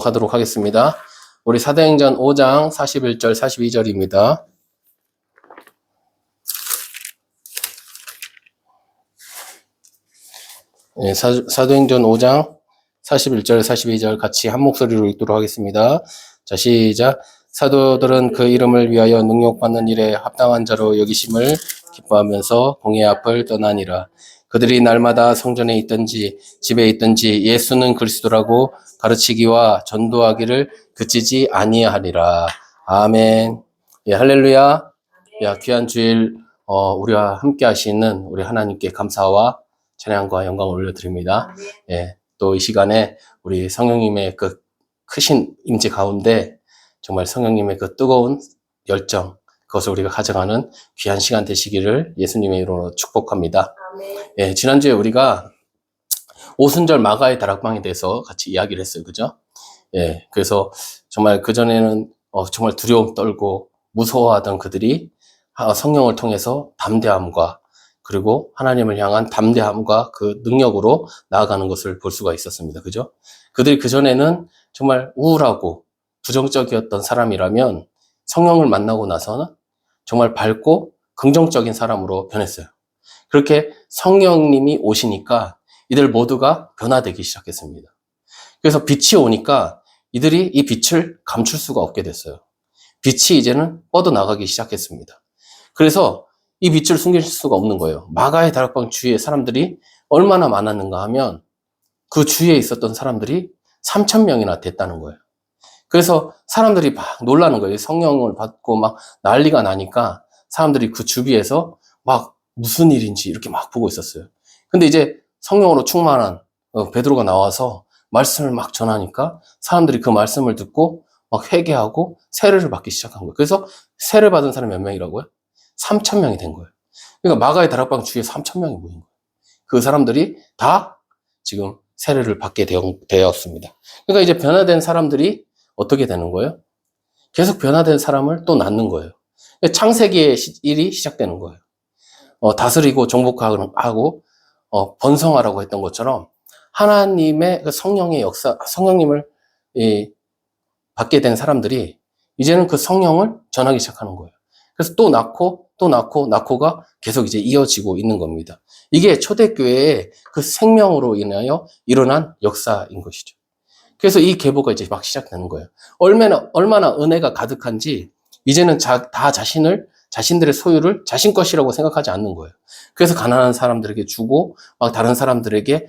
하도록 하겠습니다. 우리 사도행전 5장 41절 42절입니다. 네, 사도행전 5장 41절 42절 같이 한 목소리로 읽도록 하겠습니다. 자, 시작. 사도들은 그 이름을 위하여 능욕받는 일에 합당한 자로 여기심을 기뻐하면서 공회 앞을 떠나니라. 그들이 날마다 성전에 있든지 집에 있든지 예수는 그리스도라고 가르치기와 전도하기를 그치지 아니하리라. 아멘. 예, 할렐루야. 야, 귀한 주일 우리와 함께 하시는 우리 하나님께 감사와 찬양과 영광을 올려드립니다. 예, 또 이 시간에 우리 성령님의 그 크신 임재 가운데 정말 성령님의 그 뜨거운 열정, 그것을 우리가 가져가는 귀한 시간 되시기를 예수님의 이름으로 축복합니다. 예, 지난주에 우리가 오순절 마가의 다락방에 대해서 같이 이야기를 했어요. 그죠? 예, 그래서 정말 그전에는 정말 두려움 떨고 무서워하던 그들이 성령을 통해서 담대함과 그리고 하나님을 향한 담대함과 그 능력으로 나아가는 것을 볼 수가 있었습니다. 그죠? 그들이 그전에는 정말 우울하고 부정적이었던 사람이라면 성령을 만나고 나서는 정말 밝고 긍정적인 사람으로 변했어요. 그렇게 성령님이 오시니까 이들 모두가 변화되기 시작했습니다. 그래서 빛이 오니까 이들이 이 빛을 감출 수가 없게 됐어요. 빛이 이제는 뻗어나가기 시작했습니다. 그래서 이 빛을 숨길 수가 없는 거예요. 마가의 다락방 주위에 사람들이 얼마나 많았는가 하면 그 주위에 있었던 사람들이 3,000명이나 됐다는 거예요. 그래서 사람들이 막 놀라는 거예요. 성령을 받고 막 난리가 나니까 사람들이 그 주위에서 막 무슨 일인지 이렇게 막 보고 있었어요. 근데 이제 성령으로 충만한 베드로가 나와서 말씀을 막 전하니까 사람들이 그 말씀을 듣고 막 회개하고 세례를 받기 시작한 거예요. 그래서 세례 받은 사람이 몇 명이라고요? 3,000명이 된 거예요. 그러니까 마가의 다락방 주위에 3,000명이 모인 거예요. 그 사람들이 다 지금 세례를 받게 되었습니다. 그러니까 이제 변화된 사람들이 어떻게 되는 거예요? 계속 변화된 사람을 또 낳는 거예요. 창세기의 일이 시작되는 거예요. 다스리고 정복하고 번성하라고 했던 것처럼 하나님의 그 성령의 역사, 성령님을 받게 된 사람들이 이제는 그 성령을 전하기 시작하는 거예요. 그래서 또 낳고가 계속 이제 이어지고 있는 겁니다. 이게 초대교회의 그 생명으로 인하여 일어난 역사인 것이죠. 그래서 이 계보가 이제 막 시작되는 거예요. 얼마나 은혜가 가득한지 이제는 다 자신들의 소유를 자신 것이라고 생각하지 않는 거예요. 그래서 가난한 사람들에게 주고 막 다른 사람들에게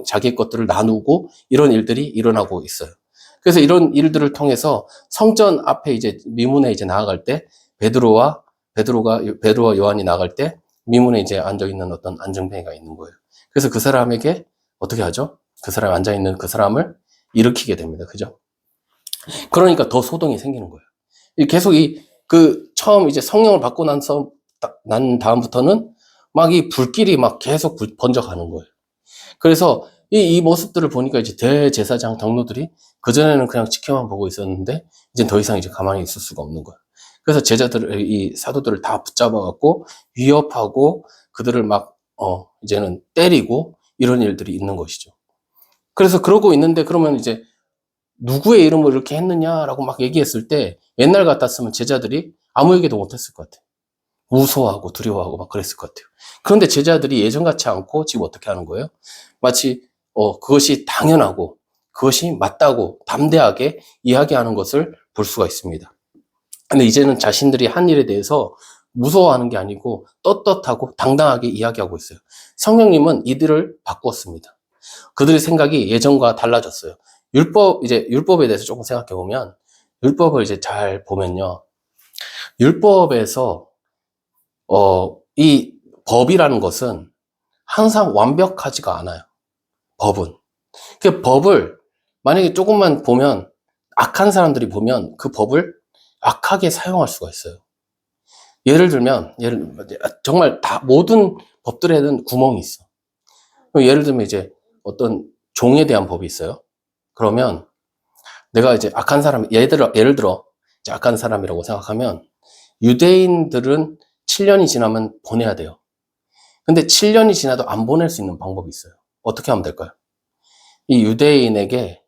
자기 것들을 나누고 이런 일들이 일어나고 있어요. 그래서 이런 일들을 통해서 성전 앞에 이제 미문에 이제 나아갈 때 베드로와 요한이 나갈 때 미문에 이제 앉아 있는 어떤 안정뱅이가 있는 거예요. 그래서 그 사람에게 어떻게 하죠? 그 사람이 앉아 있는 그 사람을 일으키게 됩니다. 그죠? 그러니까 더 소동이 생기는 거예요. 계속 처음 이제 성령을 받고 난 다음부터는 막 이 불길이 막 계속 번져가는 거예요. 그래서 이 모습들을 보니까 이제 대제사장 장로들이 그전에는 그냥 지켜만 보고 있었는데 이제 더 이상 이제 가만히 있을 수가 없는 거예요. 그래서 이 사도들을 다 붙잡아갖고 위협하고 그들을 막, 이제는 때리고 이런 일들이 있는 것이죠. 그래서 그러고 있는데 그러면 이제 누구의 이름으로 이렇게 했느냐라고 막 얘기했을 때 옛날 같았으면 제자들이 아무 얘기도 못했을 것 같아요. 무서워하고 두려워하고 막 그랬을 것 같아요. 그런데 제자들이 예전 같지 않고 지금 어떻게 하는 거예요? 마치 그것이 당연하고 그것이 맞다고 담대하게 이야기하는 것을 볼 수가 있습니다. 근데 이제는 자신들이 한 일에 대해서 무서워하는 게 아니고 떳떳하고 당당하게 이야기하고 있어요. 성령님은 이들을 바꾸었습니다. 그들의 생각이 예전과 달라졌어요. 율법에 대해서 조금 생각해 보면, 율법을 이제 잘 보면요. 율법에서, 이 법이라는 것은 항상 완벽하지가 않아요. 법은. 그 법을, 만약에 조금만 보면, 악한 사람들이 보면 그 법을 악하게 사용할 수가 있어요. 예를 들면, 정말 모든 법들에는 구멍이 있어. 예를 들면 이제 어떤 종에 대한 법이 있어요. 그러면 내가 이제 악한 사람, 예를 들어 이제 악한 사람이라고 생각하면 유대인들은 7년이 지나면 보내야 돼요. 근데 7년이 지나도 안 보낼 수 있는 방법이 있어요. 어떻게 하면 될까요? 이 유대인에게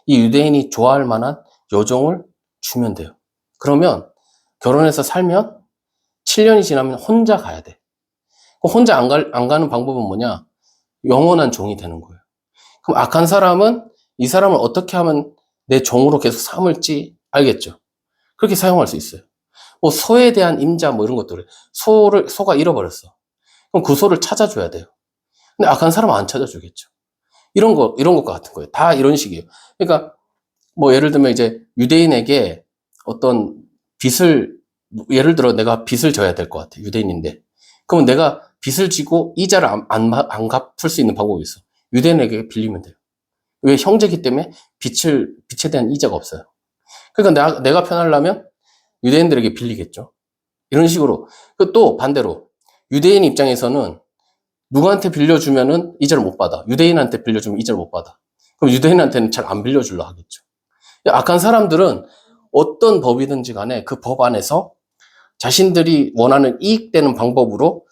이 유대인이 좋아할 만한 여종을 주면 돼요. 그러면 결혼해서 살면 7년이 지나면 혼자 가야 돼. 혼자 안 가는 방법은 뭐냐? 영원한 종이 되는 거예요. 그럼 악한 사람은 이 사람을 어떻게 하면 내 종으로 계속 삼을지 알겠죠? 그렇게 사용할 수 있어요. 뭐 소에 대한 임자 뭐 이런 것들을 소가 잃어버렸어. 그럼 그 소를 찾아줘야 돼요. 근데 악한 사람은 안 찾아주겠죠. 이런 것과 같은 거예요. 다 이런 식이에요. 그러니까 뭐 예를 들면 이제 유대인에게 어떤 빚을 예를 들어 내가 빚을 져야 될 것 같아. 유대인인데. 그러면 내가 빚을 지고 이자를 안 갚을 수 있는 방법이 있어. 유대인에게 빌리면 돼요. 왜? 형제기 때문에 빚에 대한 이자가 없어요. 그러니까 내가 편하려면 유대인들에게 빌리겠죠. 이런 식으로. 또 반대로 유대인 입장에서는 누구한테 빌려주면은 이자를 못 받아. 유대인한테 빌려주면 이자를 못 받아. 그럼 유대인한테는 잘 안 빌려주려 하겠죠. 악한 사람들은 어떤 법이든지 간에 그 법 안에서 자신들이 원하는 이익되는 방법으로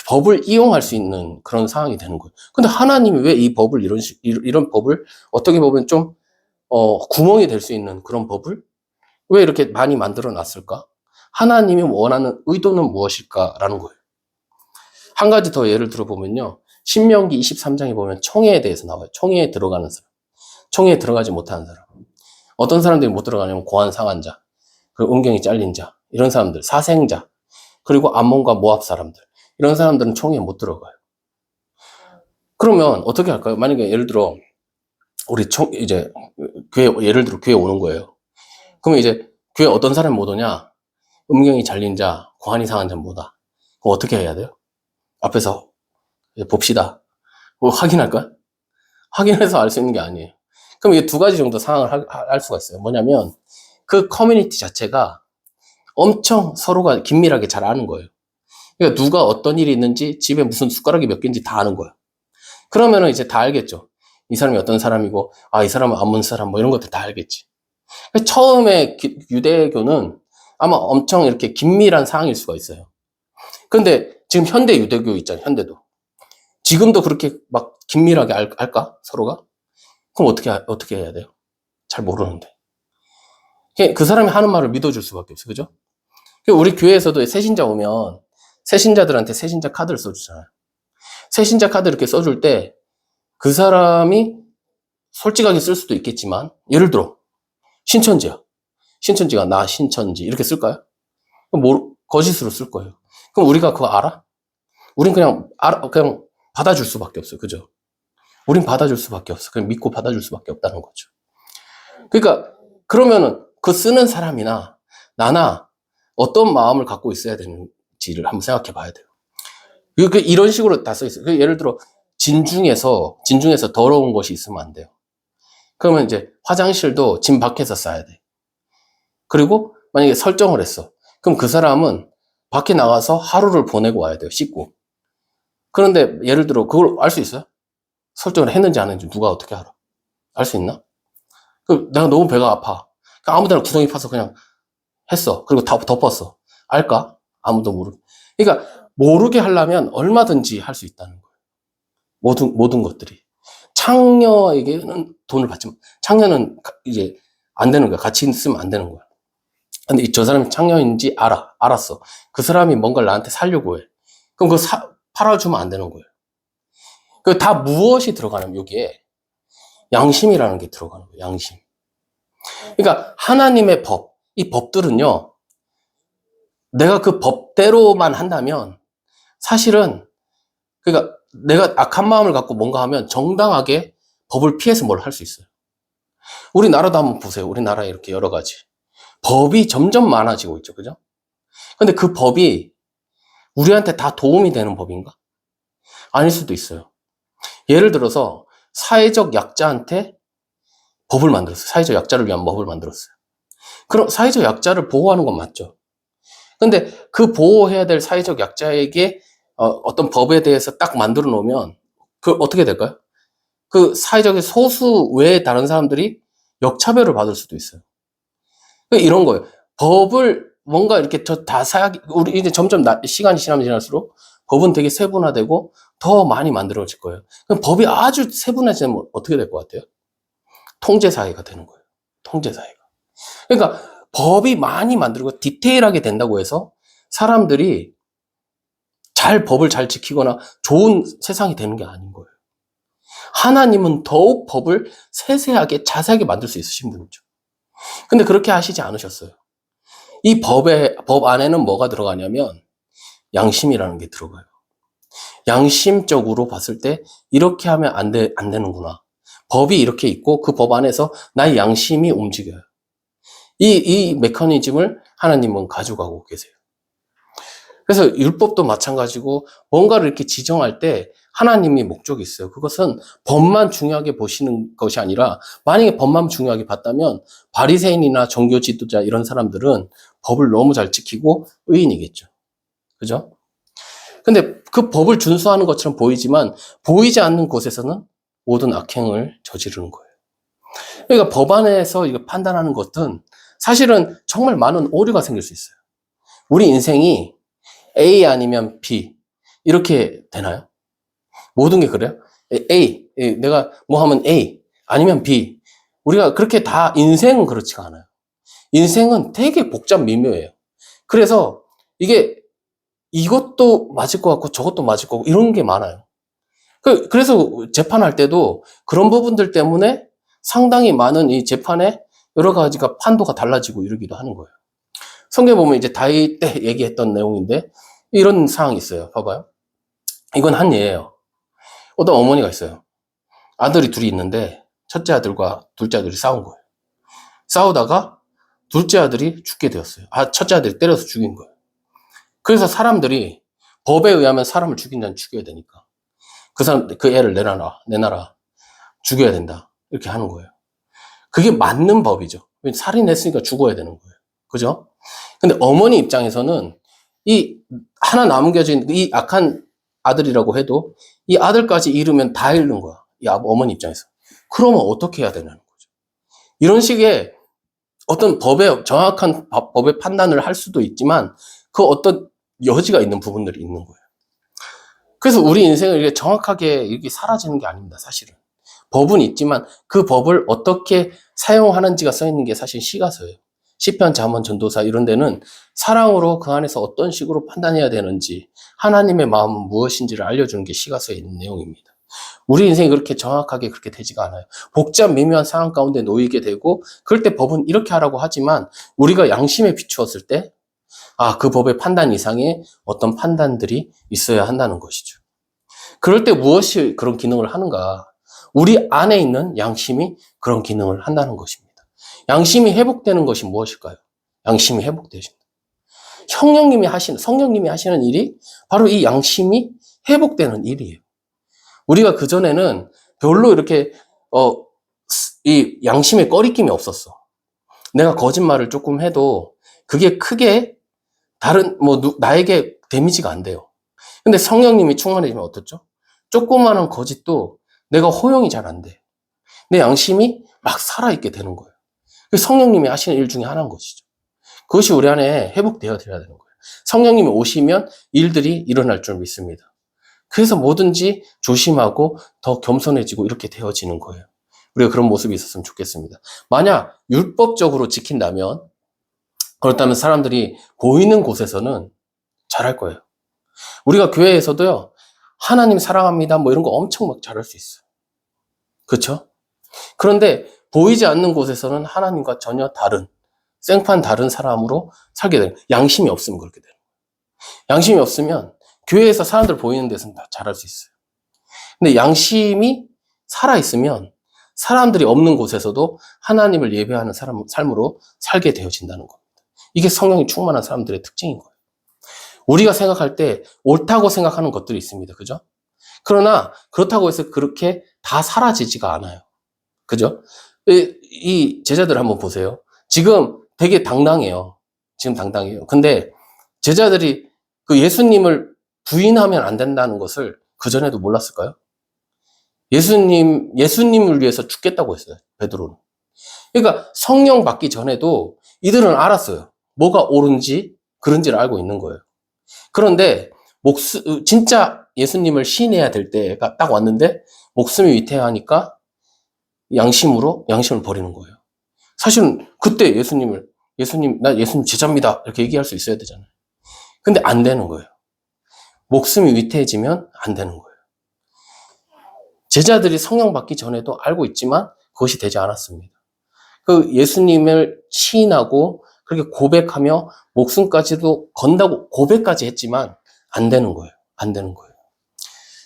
법을 이용할 수 있는 그런 상황이 되는 거예요. 근데 하나님이 왜 이 법을 이런 법을 어떻게 보면 좀, 구멍이 될 수 있는 그런 법을 왜 이렇게 많이 만들어 놨을까? 하나님이 원하는 의도는 무엇일까라는 거예요. 한 가지 더 예를 들어보면요. 신명기 23장에 보면 총회에 대해서 나와요. 총회에 들어가는 사람. 총회에 들어가지 못하는 사람. 어떤 사람들이 못 들어가냐면 고안 상한 자, 그리고 음경이 잘린 자, 이런 사람들, 사생자, 그리고 암몬과 모압 사람들. 이런 사람들은 총회에 못 들어가요. 그러면 어떻게 할까요? 만약에 예를 들어 우리 이제 예를 들어 교회 오는 거예요. 그러면 이제 교회 어떤 사람이 못 오냐? 음경이 잘린 자, 고안이 상한 자 못 와. 그럼 어떻게 해야 돼요? 앞에서 봅시다. 뭐 확인할까? 확인해서 알 수 있는 게 아니에요. 그럼 이게 두 가지 정도 상황을 할 수가 있어요. 뭐냐면 그 커뮤니티 자체가 엄청 서로가 긴밀하게 잘 아는 거예요. 그러니까 누가 어떤 일이 있는지 집에 무슨 숟가락이 몇 개인지 다 아는 거야. 그러면은 이제 다 알겠죠. 이 사람이 어떤 사람이고, 이 사람은 아문 사람 뭐 이런 것들 다 알겠지. 처음에 유대교는 아마 엄청 이렇게 긴밀한 상황일 수가 있어요. 근데 지금 현대 유대교 있잖아요. 현대도. 지금도 그렇게 막 긴밀하게 알까? 서로가? 그럼 어떻게 해야 돼요? 잘 모르는데. 그 사람이 하는 말을 믿어줄 수밖에 없어요. 그죠? 우리 교회에서도 새신자 오면 새신자들한테 새신자 카드를 써주잖아요. 새신자 카드 이렇게 써줄 때 그 사람이 솔직하게 쓸 수도 있겠지만 예를 들어 신천지야. 신천지가 나 신천지 이렇게 쓸까요? 거짓으로 쓸 거예요. 그럼 우리가 그거 알아? 우린 그냥 받아줄 수밖에 없어요. 그죠? 우린 받아줄 수밖에 없어. 그냥 믿고 받아줄 수밖에 없다는 거죠. 그러니까 그러면은 그 쓰는 사람이나 나나 어떤 마음을 갖고 있어야 되는지를 한번 생각해 봐야 돼요. 이런 식으로 다 써 있어요. 예를 들어 진중에서 더러운 것이 있으면 안 돼요. 그러면 이제 화장실도 진 밖에서 싸야 돼. 그리고 만약에 설정을 했어. 그럼 그 사람은 밖에 나가서 하루를 보내고 와야 돼요. 씻고. 그런데 예를 들어 그걸 알 수 있어요? 설정을 했는지 안 했는지 누가 어떻게 알아? 알 수 있나? 내가 너무 배가 아파. 아무 데나 구덩이 파서 그냥 했어. 그리고 다 덮었어. 알까? 아무도 모르게. 그러니까 모르게 하려면 얼마든지 할 수 있다는 거예요. 모든 것들이. 창녀에게는 돈을 받지만 창녀는 이제 안 되는 거야. 같이 있으면 안 되는 거야. 근데 저 사람이 창녀인지 알았어. 그 사람이 뭔가를 나한테 살려고 해. 그럼 그거 팔아주면 안 되는 거예요. 그 다 무엇이 들어가냐면 여기에 양심이라는 게 들어가는 거예요. 양심. 그러니까 하나님의 이 법들은요. 내가 그 법대로만 한다면 사실은 그러니까 내가 악한 마음을 갖고 뭔가 하면 정당하게 법을 피해서 뭘 할 수 있어요. 우리나라도 한번 보세요. 우리나라에 이렇게 여러 가지 법이 점점 많아지고 있죠. 그죠? 근데 그 법이 우리한테 다 도움이 되는 법인가? 아닐 수도 있어요. 예를 들어서 사회적 약자한테 법을 만들었어요. 사회적 약자를 위한 법을 만들었어요. 그럼 사회적 약자를 보호하는 건 맞죠. 근데 그 보호해야 될 사회적 약자에게 어떤 법에 대해서 딱 만들어 놓으면 그 어떻게 될까요? 그 사회적인 소수 외에 다른 사람들이 역차별을 받을 수도 있어요. 이런 거예요. 법을 뭔가 이렇게 우리 이제 점점 시간이 지나면 지날수록 법은 되게 세분화되고 더 많이 만들어질 거예요. 그럼 법이 아주 세분화되면 어떻게 될 것 같아요? 통제사회가 되는 거예요. 통제사회가. 그러니까 법이 많이 만들고 디테일하게 된다고 해서 사람들이 법을 잘 지키거나 좋은 세상이 되는 게 아닌 거예요. 하나님은 더욱 법을 세세하게 자세하게 만들 수 있으신 분이죠. 근데 그렇게 하시지 않으셨어요. 이 법 안에는 뭐가 들어가냐면 양심이라는 게 들어가요. 양심적으로 봤을 때 이렇게 하면 안 되는구나. 법이 이렇게 있고 그 법 안에서 나의 양심이 움직여요. 이 메커니즘을 하나님은 가져가고 계세요. 그래서 율법도 마찬가지고 뭔가를 이렇게 지정할 때 하나님이 목적이 있어요. 그것은 법만 중요하게 보시는 것이 아니라 만약에 법만 중요하게 봤다면 바리새인이나 종교 지도자 이런 사람들은 법을 너무 잘 지키고 의인이겠죠. 그죠? 근데 그 법을 준수하는 것처럼 보이지만 보이지 않는 곳에서는 모든 악행을 저지르는 거예요. 그러니까 법 안에서 이거 판단하는 것은 사실은 정말 많은 오류가 생길 수 있어요. 우리 인생이 A 아니면 B 이렇게 되나요? 모든 게 그래요? A, 내가 뭐 하면 A 아니면 B. 우리가 그렇게 다 인생은 그렇지가 않아요. 인생은 되게 복잡 미묘해요. 그래서 이게 이것도 맞을 것 같고 저것도 맞을 것 같고 이런 게 많아요. 그래서 재판할 때도 그런 부분들 때문에 상당히 많은 이 재판에 여러 가지가 판도가 달라지고 이러기도 하는 거예요. 성경에 보면 이제 다윗 때 얘기했던 내용인데 이런 상황이 있어요. 봐봐요. 이건 한 예예요. 어떤 어머니가 있어요. 아들이 둘이 있는데 첫째 아들과 둘째 아들이 싸운 거예요. 싸우다가 둘째 아들이 죽게 되었어요. 첫째 아들이 때려서 죽인 거예요. 그래서 사람들이 법에 의하면 사람을 죽인 자는 죽여야 되니까 그 애를 내놔라. 죽여야 된다. 이렇게 하는 거예요. 그게 맞는 법이죠. 살인했으니까 죽어야 되는 거예요. 그죠? 근데 어머니 입장에서는 이 하나 남겨진 이 악한 아들이라고 해도 이 아들까지 잃으면 다 잃는 거야. 이 어머니 입장에서. 그러면 어떻게 해야 되냐는 거죠. 이런 식의 어떤 정확한 법의 판단을 할 수도 있지만 그 어떤 여지가 있는 부분들이 있는 거예요. 그래서 우리 인생을 이렇게 정확하게 이렇게 사라지는 게 아닙니다, 사실은. 법은 있지만 그 법을 어떻게 사용하는지가 써 있는 게 사실 시가서예요. 시편, 잠언, 전도서 이런 데는 사랑으로 그 안에서 어떤 식으로 판단해야 되는지 하나님의 마음은 무엇인지를 알려주는 게 시가서에 있는 내용입니다. 우리 인생이 그렇게 정확하게 그렇게 되지가 않아요. 복잡 미묘한 상황 가운데 놓이게 되고 그럴 때 법은 이렇게 하라고 하지만 우리가 양심에 비추었을 때 그 법의 판단 이상의 어떤 판단들이 있어야 한다는 것이죠. 그럴 때 무엇이 그런 기능을 하는가? 우리 안에 있는 양심이 그런 기능을 한다는 것입니다. 양심이 회복되는 것이 무엇일까요? 양심이 회복되십니다. 성령님이 하시는 일이 바로 이 양심이 회복되는 일이에요. 우리가 그전에는 별로 이렇게, 이 양심에 꺼리낌이 없었어. 내가 거짓말을 조금 해도 그게 크게 나에게 데미지가 안 돼요. 근데 성령님이 충만해지면 어떻죠? 조그마한 거짓도 내가 허용이 잘 안 돼. 내 양심이 막 살아있게 되는 거예요. 성령님이 하시는 일 중에 하나인 것이죠. 그것이 우리 안에 회복되어야 되는 거예요. 성령님이 오시면 일들이 일어날 줄 믿습니다. 그래서 뭐든지 조심하고 더 겸손해지고 이렇게 되어지는 거예요. 우리가 그런 모습이 있었으면 좋겠습니다. 만약 율법적으로 지킨다면 그렇다면 사람들이 보이는 곳에서는 잘할 거예요. 우리가 교회에서도요, 하나님 사랑합니다, 뭐 이런 거 엄청 막 잘할 수 있어요. 그렇죠? 그런데 보이지 않는 곳에서는 하나님과 전혀 생판 다른 사람으로 살게 돼요. 양심이 없으면 그렇게 돼요. 양심이 없으면 교회에서 사람들 보이는 데서는 다 잘할 수 있어요. 근데 양심이 살아있으면 사람들이 없는 곳에서도 하나님을 예배하는 삶으로 살게 되어진다는 겁니다. 이게 성령이 충만한 사람들의 특징인 거예요. 우리가 생각할 때 옳다고 생각하는 것들이 있습니다. 그죠? 그러나 그렇다고 해서 그렇게 다 사라지지가 않아요. 그죠? 이 제자들 한번 보세요. 지금 되게 당당해요. 근데 제자들이 그 예수님을 부인하면 안 된다는 것을 그전에도 몰랐을까요? 예수님을 위해서 죽겠다고 했어요. 베드로는. 그러니까 성령 받기 전에도 이들은 알았어요. 뭐가 옳은지 그런지를 알고 있는 거예요. 그런데 진짜 예수님을 시인해야 될 때가 딱 왔는데 목숨이 위태하니까 양심으로 양심을 버리는 거예요. 사실은 그때 나 예수님 제자입니다. 이렇게 얘기할 수 있어야 되잖아요. 근데 안 되는 거예요. 목숨이 위태해지면 안 되는 거예요. 제자들이 성령 받기 전에도 알고 있지만 그것이 되지 않았습니다. 그 예수님을 시인하고 그렇게 고백하며 목숨까지도 건다고 고백까지 했지만 안 되는 거예요. 안 되는 거예요.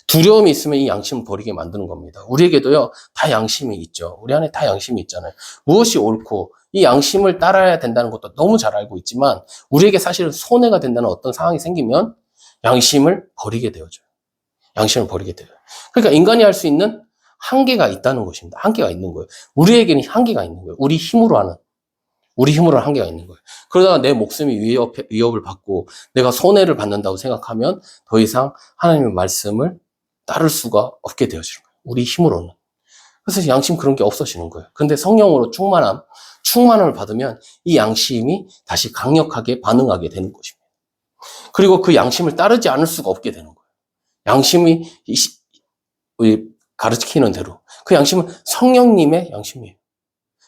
두려움이 있으면 이 양심을 버리게 만드는 겁니다. 우리에게도요, 다 양심이 있죠. 우리 안에 다 양심이 있잖아요. 무엇이 옳고 이 양심을 따라야 된다는 것도 너무 잘 알고 있지만 우리에게 사실은 손해가 된다는 어떤 상황이 생기면 양심을 버리게 되어져요. 양심을 버리게 돼요. 그러니까 인간이 할 수 있는 한계가 있다는 것입니다. 한계가 있는 거예요. 우리에게는 한계가 있는 거예요. 우리 힘으로 하는 한계가 있는 거예요. 그러다가 내 목숨이 위협을 받고 내가 손해를 받는다고 생각하면 더 이상 하나님의 말씀을 따를 수가 없게 되어지는 거예요. 우리 힘으로는. 그래서 양심 그런 게 없어지는 거예요. 근데 성령으로 충만함을 받으면 이 양심이 다시 강력하게 반응하게 되는 것입니다. 그리고 그 양심을 따르지 않을 수가 없게 되는 거예요. 양심이 가르치는 대로. 그 양심은 성령님의 양심이에요.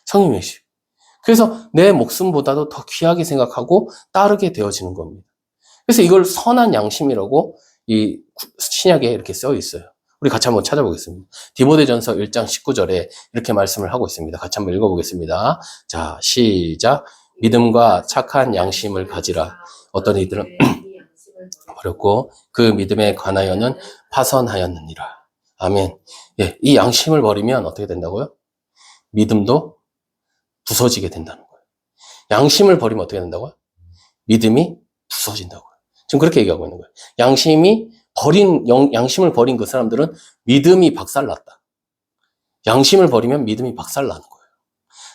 성령님의 양심. 그래서 내 목숨보다도 더 귀하게 생각하고 따르게 되어지는 겁니다. 그래서 이걸 선한 양심이라고 이 신약에 이렇게 써 있어요. 우리 같이 한번 찾아보겠습니다. 디모데전서 1장 19절에 이렇게 말씀을 하고 있습니다. 같이 한번 읽어보겠습니다. 자, 시작. 믿음과 착한 양심을 가지라. 어떤 이들은 버렸고 그 믿음에 관하여는 파선하였느니라. 아멘. 예, 이 양심을 버리면 어떻게 된다고요? 믿음도 부서지게 된다는 거예요. 양심을 버리면 어떻게 된다고요? 믿음이 부서진다고요. 지금 그렇게 얘기하고 있는 거예요. 양심을 버린 그 사람들은 믿음이 박살났다. 양심을 버리면 믿음이 박살나는 거예요.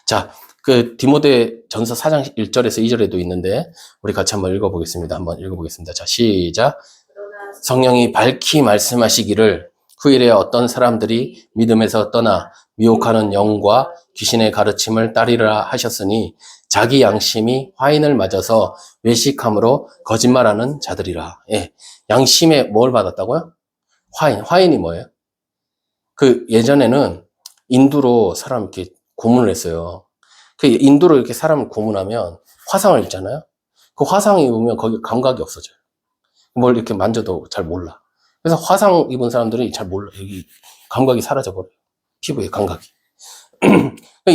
자, 그 디모데 전서 4장 1절에서 2절에도 있는데 우리 같이 한번 읽어보겠습니다. 한번 읽어보겠습니다. 자, 시작. 성령이 밝히 말씀하시기를 후일에 어떤 사람들이 믿음에서 떠나 미혹하는 영과 귀신의 가르침을 따르라 하셨으니 자기 양심이 화인을 맞아서 외식함으로 거짓말하는 자들이라. 예. 양심에 뭘 받았다고요? 화인이 뭐예요? 그 예전에는 인두로 사람 이렇게 고문을 했어요. 그 인두로 이렇게 사람을 고문하면 화상을 입잖아요. 그 화상 입으면 거기 감각이 없어져요. 뭘 이렇게 만져도 잘 몰라. 그래서 화상 입은 사람들이 잘 몰라. 여기 감각이 사라져버려요. 피부의 감각이.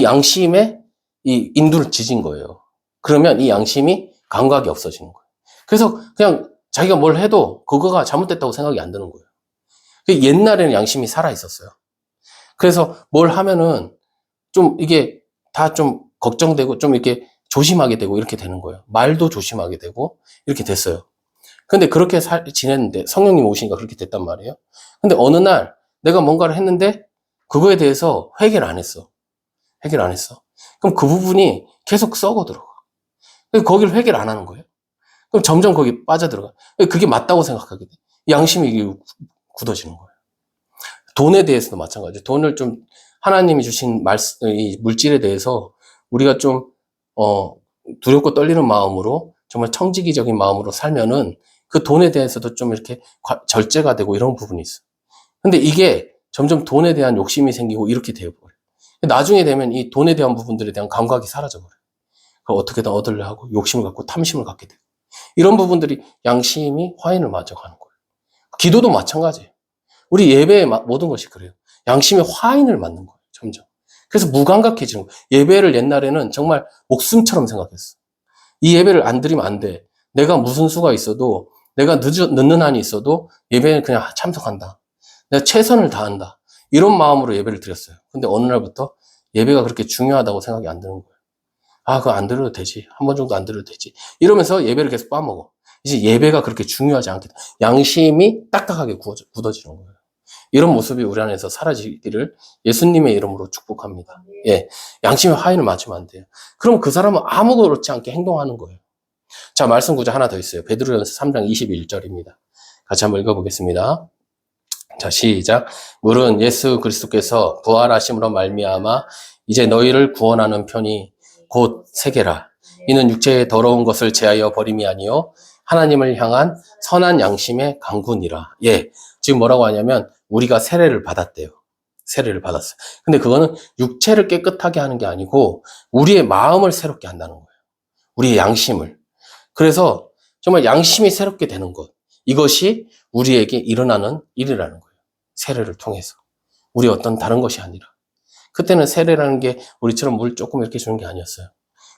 양심에 이 인두를 지진 거예요. 그러면 이 양심이 감각이 없어지는 거예요. 그래서 그냥 자기가 뭘 해도 그거가 잘못됐다고 생각이 안 드는 거예요. 옛날에는 양심이 살아 있었어요. 그래서 뭘 하면은 좀 이게 다 좀 걱정되고 좀 이렇게 조심하게 되고 이렇게 되는 거예요. 말도 조심하게 되고 이렇게 됐어요. 근데 그렇게 지냈는데 성령님 오시니까 그렇게 됐단 말이에요. 근데 어느 날 내가 뭔가를 했는데 그거에 대해서 회개를 안 했어. 회개를 안 했어. 그럼 그 부분이 계속 썩어 들어가. 거기를 회개를 안 하는 거예요. 그럼 점점 거기 빠져들어가. 그게 맞다고 생각하게 돼. 양심이 굳어지는 거예요. 돈에 대해서도 마찬가지예요. 돈을 좀 하나님이 주신 이 물질에 대해서 우리가 좀 두렵고 떨리는 마음으로 정말 청지기적인 마음으로 살면은 그 돈에 대해서도 좀 이렇게 절제가 되고 이런 부분이 있어. 근데 이게 점점 돈에 대한 욕심이 생기고 이렇게 되어버려요. 나중에 되면 이 돈에 대한 부분들에 대한 감각이 사라져버려요. 그걸 어떻게든 얻으려 하고 욕심을 갖고 탐심을 갖게 되고 이런 부분들이 양심이 화인을 맞아가는 거예요. 기도도 마찬가지예요. 우리 예배의 모든 것이 그래요. 양심의 화인을 맞는 거예요. 점점. 그래서 무감각해지는 거예요. 예배를 옛날에는 정말 목숨처럼 생각했어. 이 예배를 안 드리면 안 돼. 내가 무슨 수가 있어도 내가 늦는 한이 있어도 예배는 그냥 참석한다. 내가 최선을 다한다. 이런 마음으로 예배를 드렸어요. 근데 어느 날부터 예배가 그렇게 중요하다고 생각이 안 드는 거예요. 아, 그거 안 드려도 되지. 한 번 정도 안 드려도 되지. 이러면서 예배를 계속 빠먹어. 이제 예배가 그렇게 중요하지 않게 돼. 양심이 딱딱하게 굳어지는 거예요. 이런 모습이 우리 안에서 사라지기를 예수님의 이름으로 축복합니다. 예. 양심의 화인을 맞으면 안 돼요. 그럼 그 사람은 아무렇지 않게 행동하는 거예요. 자, 말씀 구절 하나 더 있어요. 베드로전서 3장 21절입니다. 같이 한번 읽어보겠습니다. 자, 시작. 물은 예수 그리스도께서 부활하심으로 말미암아 이제 너희를 구원하는 편이 곧 세계라. 이는 육체의 더러운 것을 제하여 버림이 아니요 하나님을 향한 선한 양심의 강군이라. 예. 지금 뭐라고 하냐면 우리가 세례를 받았대요. 세례를 받았어요. 근데 그거는 육체를 깨끗하게 하는 게 아니고 우리의 마음을 새롭게 한다는 거예요. 우리의 양심을. 그래서 정말 양심이 새롭게 되는 것. 이것이 우리에게 일어나는 일이라는 거예요. 세례를 통해서. 우리 어떤 다른 것이 아니라. 그때는 세례라는 게 우리처럼 물 조금 이렇게 주는 게 아니었어요.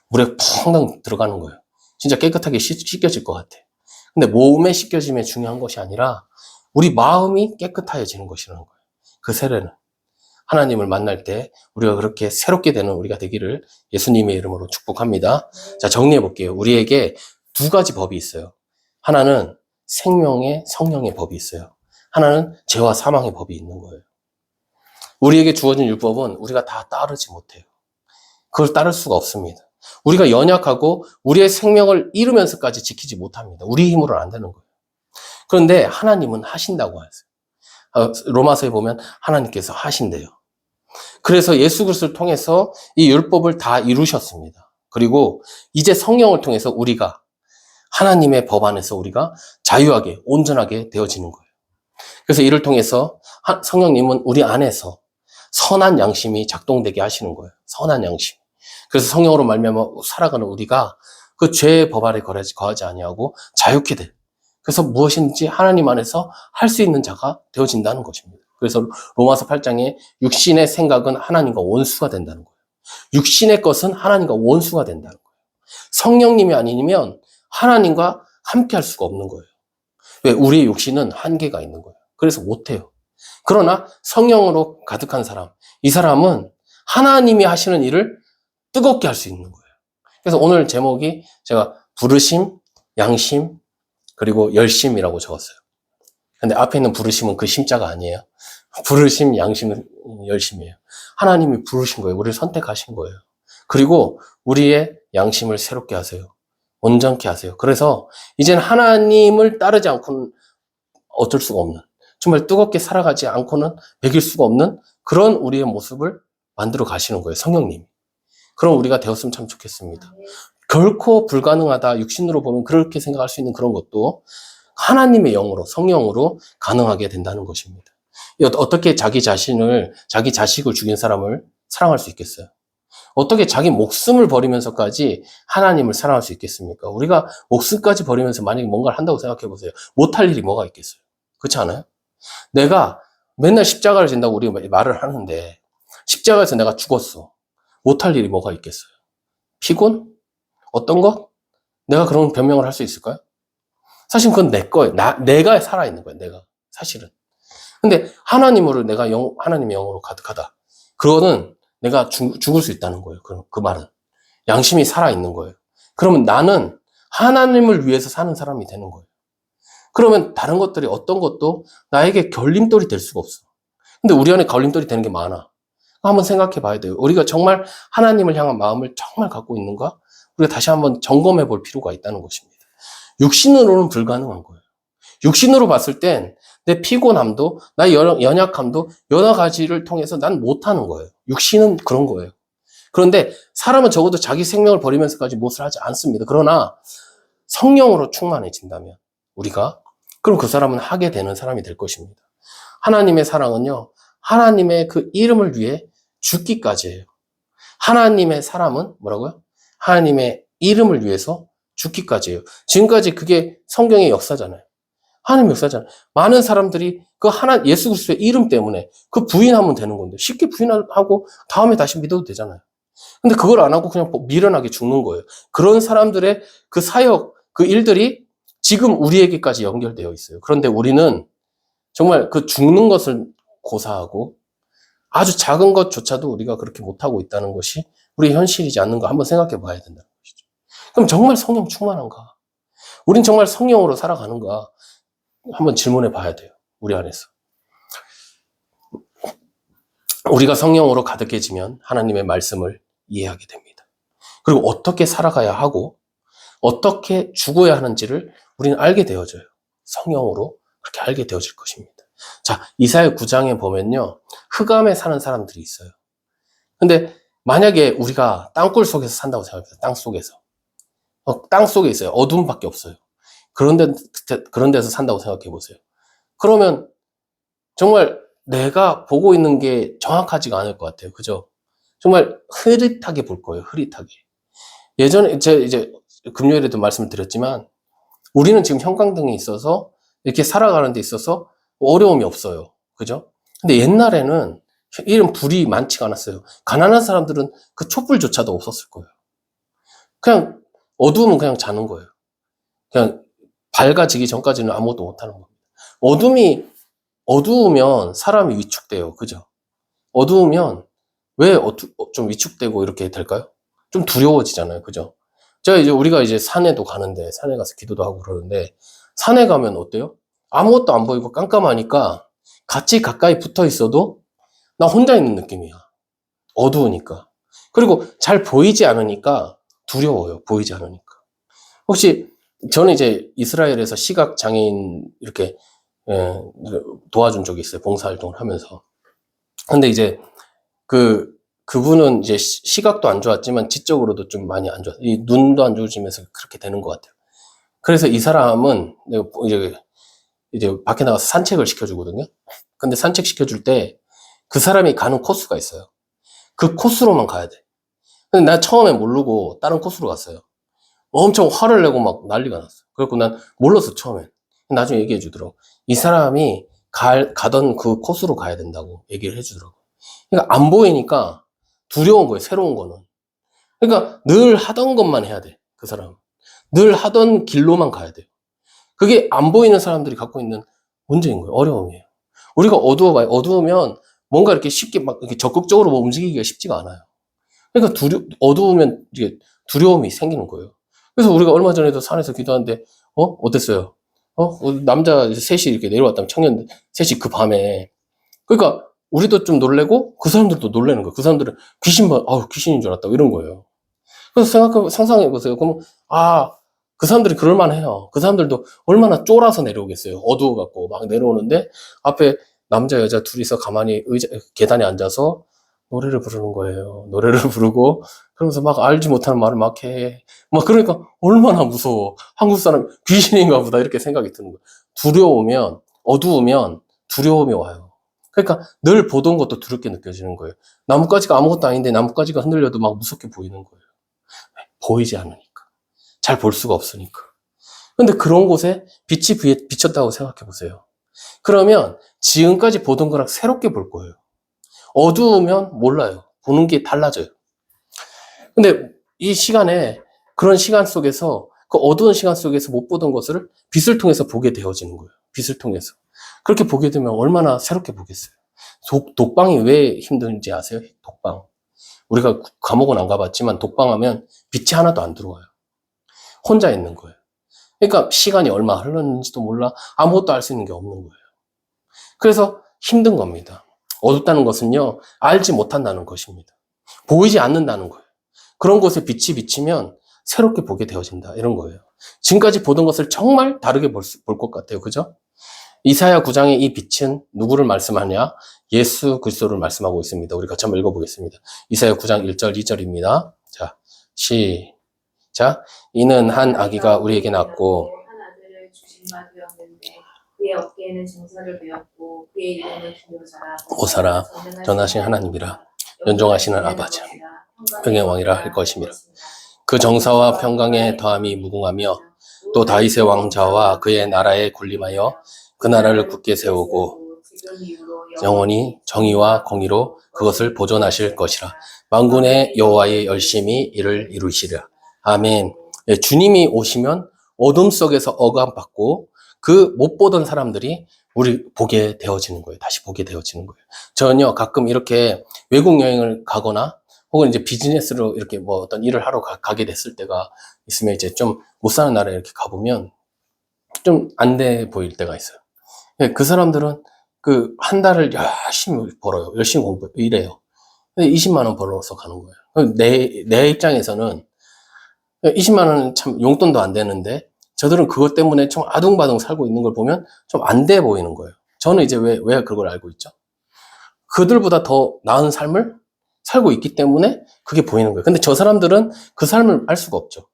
물에 펑덩 들어가는 거예요. 진짜 깨끗하게 씻겨질 것 같아. 근데 몸에 씻겨짐이 중요한 것이 아니라 우리 마음이 깨끗해지는 것이라는 거예요. 그 세례는. 하나님을 만날 때 우리가 그렇게 새롭게 되는 우리가 되기를 예수님의 이름으로 축복합니다. 자, 정리해 볼게요. 우리에게 두 가지 법이 있어요. 하나는 생명의 성령의 법이 있어요. 하나는 죄와 사망의 법이 있는 거예요. 우리에게 주어진 율법은 우리가 다 따르지 못해요. 그걸 따를 수가 없습니다. 우리가 연약하고 우리의 생명을 잃으면서까지 지키지 못합니다. 우리 힘으로는 안 되는 거예요. 그런데 하나님은 하신다고 하세요. 로마서에 보면 하나님께서 하신대요. 그래서 예수 그리스도를 통해서 이 율법을 다 이루셨습니다. 그리고 이제 성령을 통해서 우리가 하나님의 법 안에서 우리가 자유하게 온전하게 되어지는 거예요. 그래서 이를 통해서 성령님은 우리 안에서 선한 양심이 작동되게 하시는 거예요. 선한 양심. 그래서 성령으로 말미암아 살아가는 우리가 그 죄의 법 아래 거하지 아니하고 자유케 돼. 그래서 무엇인지 하나님 안에서 할 수 있는 자가 되어진다는 것입니다. 그래서 로마서 8장에 육신의 생각은 하나님과 원수가 된다는 거예요. 육신의 것은 하나님과 원수가 된다는 거예요. 성령님이 아니면 하나님과 함께 할 수가 없는 거예요. 왜? 우리의 육신은 한계가 있는 거예요. 그래서 못해요. 그러나 성령으로 가득한 사람, 이 사람은 하나님이 하시는 일을 뜨겁게 할 수 있는 거예요. 그래서 오늘 제목이 제가 부르심, 양심, 그리고 열심이라고 적었어요. 근데 앞에 있는 부르심은 그 심자가 아니에요. 부르심, 양심은 열심이에요. 하나님이 부르신 거예요. 우리를 선택하신 거예요. 그리고 우리의 양심을 새롭게 하세요. 온전케 하세요. 그래서 이제는 하나님을 따르지 않고는 어쩔 수가 없는, 정말 뜨겁게 살아가지 않고는 배길 수가 없는 그런 우리의 모습을 만들어 가시는 거예요. 성령님이. 그럼 우리가 되었으면 참 좋겠습니다. 결코 불가능하다. 육신으로 보면 그렇게 생각할 수 있는 그런 것도 하나님의 영으로, 성령으로 가능하게 된다는 것입니다. 어떻게 자기 자식을 죽인 사람을 사랑할 수 있겠어요? 어떻게 자기 목숨을 버리면서까지 하나님을 사랑할 수 있겠습니까? 우리가 목숨까지 버리면서 만약에 뭔가를 한다고 생각해 보세요. 못할 일이 뭐가 있겠어요? 그렇지 않아요? 내가 맨날 십자가를 진다고 우리가 말을 하는데 십자가에서 내가 죽었어. 못할 일이 뭐가 있겠어요? 피곤? 어떤 것? 내가 그런 변명을 할 수 있을까요? 사실 그건 내 거예요. 내가 살아있는 거예요. 내가. 사실은. 근데 하나님으로 하나님의 영으로 가득하다. 그거는 내가 죽을 수 있다는 거예요. 그 말은. 양심이 살아있는 거예요. 그러면 나는 하나님을 위해서 사는 사람이 되는 거예요. 그러면 다른 것들이 어떤 것도 나에게 걸림돌이 될 수가 없어. 근데 우리 안에 걸림돌이 되는 게 많아. 한번 생각해 봐야 돼요. 우리가 정말 하나님을 향한 마음을 정말 갖고 있는가? 우리가 다시 한번 점검해 볼 필요가 있다는 것입니다. 육신으로는 불가능한 거예요. 육신으로 봤을 땐 내 피곤함도, 나의 연약함도 여러 가지를 통해서 난 못하는 거예요. 육신은 그런 거예요. 그런데 사람은 적어도 자기 생명을 버리면서까지 무엇을 하지 않습니다. 그러나 성령으로 충만해진다면 그럼 그 사람은 하게 되는 사람이 될 것입니다. 하나님의 사랑은요, 하나님의 그 이름을 위해 죽기까지예요. 하나님의 사람은 뭐라고요? 하나님의 이름을 위해서 죽기까지예요. 지금까지 그게 성경의 역사잖아요. 하나님의 역사잖아요. 많은 사람들이 예수 그리스도의 이름 때문에 그 부인하면 되는 건데 쉽게 부인하고 다음에 다시 믿어도 되잖아요. 근데 그걸 안 하고 그냥 미련하게 죽는 거예요. 그런 사람들의 그 사역, 그 일들이 지금 우리에게까지 연결되어 있어요. 그런데 우리는 정말 그 죽는 것을 고사하고 아주 작은 것조차도 우리가 그렇게 못하고 있다는 것이 우리의 현실이지 않는가 한번 생각해 봐야 된다는 것이죠. 그럼 정말 성령 충만한가? 우린 정말 성령으로 살아가는가? 한번 질문해 봐야 돼요. 우리 안에서. 우리가 성령으로 가득해지면 하나님의 말씀을 이해하게 됩니다. 그리고 어떻게 살아가야 하고 어떻게 죽어야 하는지를 우리는 알게 되어져요. 성령으로 그렇게 알게 되어질 것입니다. 자, 이사야 9장에 보면요. 흑암에 사는 사람들이 있어요. 근데 만약에 우리가 땅굴 속에서 산다고 생각해요. 땅 속에서. 땅 속에 있어요. 어둠밖에 없어요. 그런 데서 산다고 생각해 보세요. 그러면 정말 내가 보고 있는 게 정확하지가 않을 것 같아요. 그죠? 정말 흐릿하게 볼 거예요. 흐릿하게. 예전에 제가 이제 금요일에도 말씀을 드렸지만 우리는 지금 형광등이 있어서 이렇게 살아가는 데 있어서 어려움이 없어요. 그죠? 근데 옛날에는 이런 불이 많지가 않았어요. 가난한 사람들은 그 촛불조차도 없었을 거예요. 그냥 어두우면 그냥 자는 거예요. 그냥 밝아지기 전까지는 아무것도 못하는 겁니다. 어두우면 사람이 위축돼요. 그죠? 어두우면 왜 좀 위축되고 이렇게 될까요? 좀 두려워지잖아요. 그죠? 우리가 이제 산에도 가는데, 산에 가서 기도도 하고 그러는데, 산에 가면 어때요? 아무것도 안 보이고 깜깜하니까 같이 가까이 붙어 있어도 나 혼자 있는 느낌이야. 어두우니까. 그리고 잘 보이지 않으니까 두려워요. 보이지 않으니까. 혹시, 저는 이제 이스라엘에서 시각 장애인 이렇게 도와준 적이 있어요. 봉사활동을 하면서. 근데 이제 그분은 이제 시각도 안 좋았지만 지적으로도 좀 많이 안 좋았어요. 이 눈도 안 좋아지면서 그렇게 되는 것 같아요. 그래서 이 사람은 이제 밖에 나가서 산책을 시켜주거든요. 근데 산책 시켜줄 때 그 사람이 가는 코스가 있어요. 그 코스로만 가야 돼. 근데 나 처음에 모르고 다른 코스로 갔어요. 엄청 화를 내고 막 난리가 났어. 그래갖고 난 몰랐어, 처음엔. 나중에 얘기해 주더라고. 이 사람이 가던 그 코스로 가야 된다고 얘기를 해 주더라고. 그러니까 안 보이니까 두려운 거예요, 새로운 거는. 그러니까 늘 하던 것만 해야 돼, 그 사람은. 늘 하던 길로만 가야 돼요. 그게 안 보이는 사람들이 갖고 있는 문제인 거예요, 어려움이에요. 우리가 어두우면 뭔가 이렇게 쉽게 막 이렇게 적극적으로 뭐 움직이기가 쉽지가 않아요. 그러니까 어두우면 이게 두려움이 생기는 거예요. 그래서 우리가 얼마 전에도 산에서 기도하는데, 어땠어요? 남자 셋이 이렇게 내려왔다면 청년 셋이 그 밤에. 그러니까 우리도 좀 놀래고 그 사람들도 놀라는 거예요. 그 사람들은 귀신인 줄 알았다고 이런 거예요. 그래서 상상해 보세요. 그럼, 그 사람들이 그럴만해요. 그 사람들도 얼마나 쫄아서 내려오겠어요. 어두워갖고 막 내려오는데 앞에 남자, 여자 둘이서 가만히 계단에 앉아서 노래를 부르는 거예요. 노래를 부르고 그러면서 막 알지 못하는 말을 막 해. 막 그러니까 얼마나 무서워. 한국 사람 귀신인가 보다 이렇게 생각이 드는 거예요. 어두우면 두려움이 와요. 그러니까 늘 보던 것도 두렵게 느껴지는 거예요. 나뭇가지가 아무것도 아닌데 나뭇가지가 흔들려도 막 무섭게 보이는 거예요. 보이지 않으니까. 잘 볼 수가 없으니까. 근데 그런 곳에 빛이 비쳤다고 생각해 보세요. 그러면 지금까지 보던 거랑 새롭게 볼 거예요. 어두우면 몰라요. 보는 게 달라져요. 근데 이 시간에 그런 시간 속에서 그 어두운 시간 속에서 못 보던 것을 빛을 통해서 보게 되어지는 거예요. 빛을 통해서. 그렇게 보게 되면 얼마나 새롭게 보겠어요. 독방이 왜 힘든지 아세요? 독방. 우리가 감옥은 안 가봤지만 독방하면 빛이 하나도 안 들어와요. 혼자 있는 거예요. 그러니까 시간이 얼마 흘렀는지도 몰라. 아무것도 알 수 있는 게 없는 거예요. 그래서 힘든 겁니다. 어둡다는 것은요, 알지 못한다는 것입니다. 보이지 않는다는 거예요. 그런 곳에 빛이 비치면 새롭게 보게 되어진다. 이런 거예요. 지금까지 보던 것을 정말 다르게 볼 것 같아요. 그죠? 이사야 9장의 이 빛은 누구를 말씀하냐? 예수 그리스도를 말씀하고 있습니다. 우리 같이 한번 읽어보겠습니다. 이사야 9장 1절, 2절입니다. 자, 시작. 이는 한 아기가 우리에게 낳고 한 아들을 주신 바 되었는데 그의 어깨에는 정사를 베었고 그의 이름은 기묘자라 오사라 전하신 하나님이라 연종하시는 아버지 평의 왕이라 할 것입니다. 그 정사와 평강의 더함이 무궁하며 또 다윗의 왕자와 그의 나라에 군림하여 그 나라를 굳게 세우고 영원히 정의와 공의로 그것을 보존하실 것이라. 만군의 여호와의 열심히 이를 이루시리라. 아멘. 네, 주님이 오시면 어둠 속에서 억압받고 그 못 보던 사람들이 우리 보게 되어지는 거예요. 다시 보게 되어지는 거예요. 저는요, 가끔 이렇게 외국 여행을 가거나 혹은 이제 비즈니스로 이렇게 뭐 어떤 일을 하러 가게 됐을 때가 있으면 이제 좀 못 사는 나라에 이렇게 가보면 좀 안 돼 보일 때가 있어요. 그 사람들은 그 한 달을 열심히 벌어요. 열심히 일해요. 20만 원 벌어서 가는 거예요. 내 입장에서는 20만 원은 참 용돈도 안 되는데 저들은 그것 때문에 좀 아둥바둥 살고 있는 걸 보면 좀 안 돼 보이는 거예요. 저는 이제 왜 그걸 알고 있죠? 그들보다 더 나은 삶을 살고 있기 때문에 그게 보이는 거예요. 근데 저 사람들은 그 삶을 알 수가 없죠.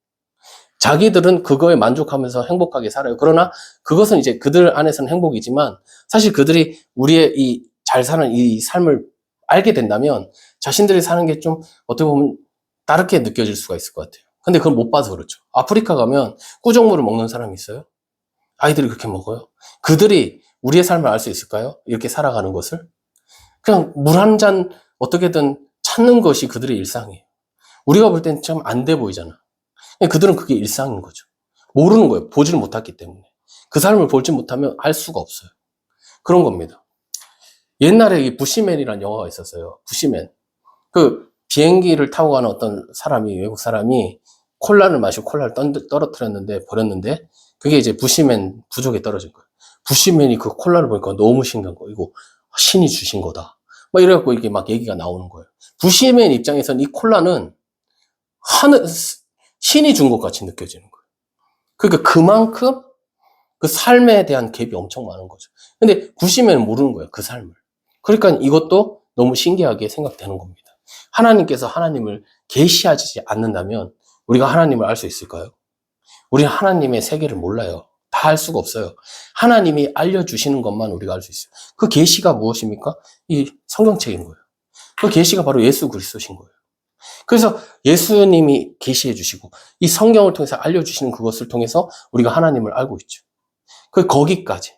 자기들은 그거에 만족하면서 행복하게 살아요. 그러나 그것은 이제 그들 안에서는 행복이지만 사실 그들이 우리의 이 잘 사는 이 삶을 알게 된다면 자신들이 사는 게 좀 어떻게 보면 다르게 느껴질 수가 있을 것 같아요. 근데 그걸 못 봐서 그렇죠. 아프리카 가면 꾸정물을 먹는 사람이 있어요? 아이들이 그렇게 먹어요? 그들이 우리의 삶을 알 수 있을까요? 이렇게 살아가는 것을? 그냥 물 한 잔 어떻게든 찾는 것이 그들의 일상이에요. 우리가 볼 땐 참 안 돼 보이잖아. 그들은 그게 일상인 거죠. 모르는 거예요. 보지를 못했기 때문에. 그 삶을 보지 못하면 알 수가 없어요. 그런 겁니다. 옛날에 이 부시맨이라는 영화가 있었어요. 부시맨. 그 비행기를 타고 가는 어떤 사람이, 외국 사람이 콜라를 마시고 콜라를 버렸는데, 그게 이제 부시맨 부족에 떨어진 거예요. 부시맨이 그 콜라를 보니까 너무 신기한 거예요. 이거 신이 주신 거다. 막 이래갖고 이게 막 얘기가 나오는 거예요. 부시맨 입장에서는 이 콜라는 신이 준 것 같이 느껴지는 거예요. 그러니까 그만큼 그 삶에 대한 갭이 엄청 많은 거죠. 근데 부시맨은 모르는 거예요. 그 삶을. 그러니까 이것도 너무 신기하게 생각되는 겁니다. 하나님께서 하나님을 계시하지 않는다면 우리가 하나님을 알 수 있을까요? 우리는 하나님의 세계를 몰라요. 다 알 수가 없어요. 하나님이 알려주시는 것만 우리가 알 수 있어요. 그 계시가 무엇입니까? 이 성경책인 거예요. 그 계시가 바로 예수 그리스도신 거예요. 그래서 예수님이 계시해 주시고 이 성경을 통해서 알려주시는 그것을 통해서 우리가 하나님을 알고 있죠. 거기까지.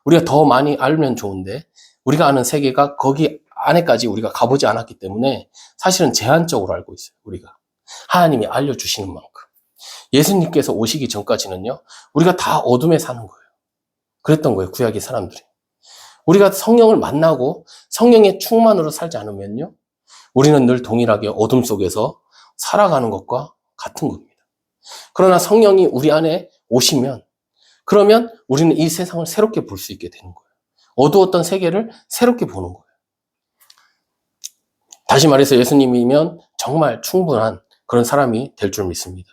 우리가 더 많이 알면 좋은데 우리가 아는 세계가 거기 안에까지 우리가 가보지 않았기 때문에 사실은 제한적으로 알고 있어요. 우리가. 하나님이 알려주시는 만큼. 예수님께서 오시기 전까지는요. 우리가 다 어둠에 사는 거예요. 그랬던 거예요. 구약의 사람들이. 우리가 성령을 만나고 성령의 충만으로 살지 않으면요. 우리는 늘 동일하게 어둠 속에서 살아가는 것과 같은 겁니다. 그러나 성령이 우리 안에 오시면 그러면 우리는 이 세상을 새롭게 볼 수 있게 되는 거예요. 어두웠던 세계를 새롭게 보는 거예요. 다시 말해서 예수님이면 정말 충분한 그런 사람이 될 줄 믿습니다.